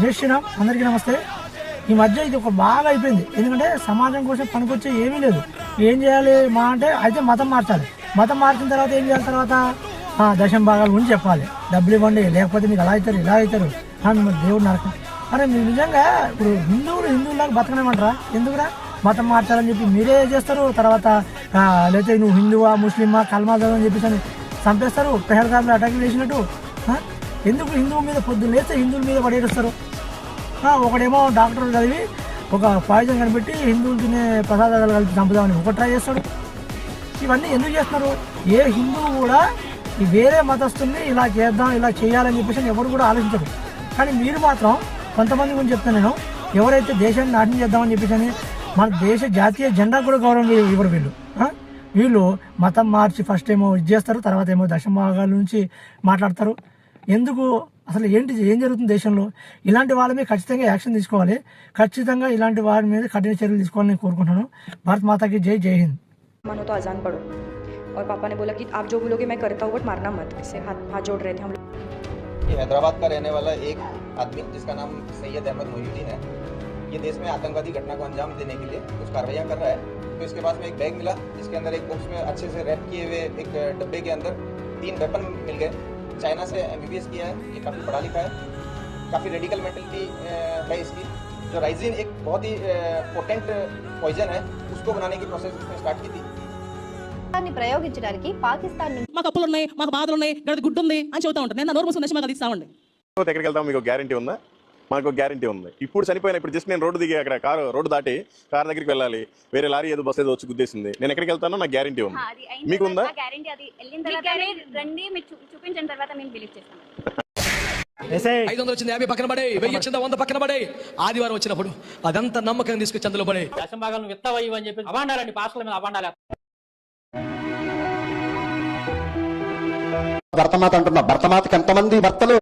జై శ్రీరామ్, అందరికీ నమస్తే. ఈ మధ్య ఇది ఒక బాగా అయిపోయింది. ఎందుకంటే సమాజం కోసం పనికొచ్చే ఏమీ లేదు. ఏం చేయాలి మా అంటే అయితే మతం మార్చాలి. మతం మార్చిన తర్వాత ఏం చేయాలి? తర్వాత దశం భాగాల గురించి చెప్పాలి. డబ్బులు ఇవ్వండి, లేకపోతే మీకు అలా అవుతారు ఇలా అవుతారు మిమ్మల్ని దేవుడు నరకం. అరే మీరు నిజంగా ఇప్పుడు హిందువులాగా బతకనేమంటారా? ఎందుకురా మతం మార్చాలని చెప్పి మీరే చేస్తారు. తర్వాత లేకపోతే నువ్వు హిందువా ముస్లిమా కల్మాదా అని చెప్పేసి అని చంపేస్తారు. పెహల్గామ్లో అటాక్ చేసినట్టు. ఎందుకు హిందువు మీద పొద్దున్న లేస్తే హిందువుల మీద పడేస్తారు. ఒకడేమో డాక్టర్ చదివి ఒక పాయిజన్ కనిపెట్టి హిందువులు తినే ప్రసాదాలు కలిపి చంపుదామని ఒక ట్రై చేస్తాడు. ఇవన్నీ ఎందుకు చేస్తున్నారు? ఏ హిందువు కూడా ఈ వేరే మతస్థుల్ని ఇలా చేద్దాం ఇలా చేయాలని చెప్పేసి ఎవరు కూడా ఆలోచించరు. కానీ మీరు మాత్రం కొంతమంది గురించి చెప్తాను నేను, ఎవరైతే దేశాన్ని నాశనం చేద్దామని చెప్పేసి మన దేశ జాతీయ జెండా కూడా గౌరవం ఇవ్వరు వీళ్ళు. వీళ్ళు మతం మార్చి ఫస్ట్ ఏమో ఇది చేస్తారు, తర్వాత ఏమో దశభాగాల నుంచి మాట్లాడతారు. ఎందుకు అసలు ఏం జరుగుతుంది దేశంలో? ఇలాంటి వాళ్ళ మీద ఖచ్చితంగా యాక్షన్ తీసుకోవాలి. ఖచ్చితంగా ఇలాంటి వారి మీద కఠిన చర్యలు తీసుకోవాలని నేను కోరుకుంటున్నాను. భారత్ మాతాకి జై, జై హింద్. मानो तो अजान पढ़ो और पापा ने बोला कि आप जो बोलोगे मैं करता हूँ बट मारना मत. इससे हाथ जोड़ रहे थे हम लोग. ये हैदराबाद का रहने वाला एक आदमी जिसका नाम सैयद अहमद मोहिउद्दीन है, ये देश में आतंकवादी घटना को अंजाम देने के लिए कुछ कार्रवाइयाँ कर रहा है. तो इसके पास में एक बैग मिला जिसके अंदर एक बॉक्स में अच्छे से रैप किए हुए एक डब्बे के अंदर 3 वेपन मिल गए. चाइना से MBBS किया है, ये काफ़ी पढ़ा लिखा है, काफ़ी रेडिकल मेंटलिटी है इसकी. जो राइजिन एक बहुत ही पोटेंट पॉइजन है, उसको बनाने की प्रोसेस उसने स्टार्ट की थी. ప్రయోగించడానికి పాకిస్తాన్ మాకు అప్పులు ఉన్నాయి, మాకు బాధలు ఉన్నాయి, గడి గుడ్డు ఉంది అని చెబుతా ఉంటాను. నేను నోరు మూసుకుని మాకు అది ఇస్తామండి. ఎక్కడికి వెళ్తాం మీకు గ్యారంటీ ఉందా? మాకు గ్యారంటీ ఉంది. ఇప్పుడు చనిపోయిన ఇప్పుడు జస్ట్ నేను రోడ్డు దిగి అక్కడ రోడ్డు దాటి కార్ దగ్గరికి వెళ్ళాలి, వేరే లారీ ఏదో బస్ ఏదో వచ్చి గుద్దేసింది, నేను ఎక్కడికి వెళ్తానో నాకు గ్యారంటీ ఉంది. మీకుందా? చూపించిన తర్వాత మేము బిలీవ్ చేస్తాం. 500 వచ్చింది, 50 పక్కన పడే, 1000 వచ్చింది, 100 పక్కన పడే. ఆదివారం వచ్చినప్పుడు అదంతా నమ్మకం తీసుకొచ్చి అందులో పడే దశంభాగాలను విత్తవయ్యి అని చెప్పి అవాండాలండి, పాస్టర్ల మీద అవాండాలి. భర్తమాత అంటున్నా, భర్తమాతకి ఎంతమంది భర్తలు?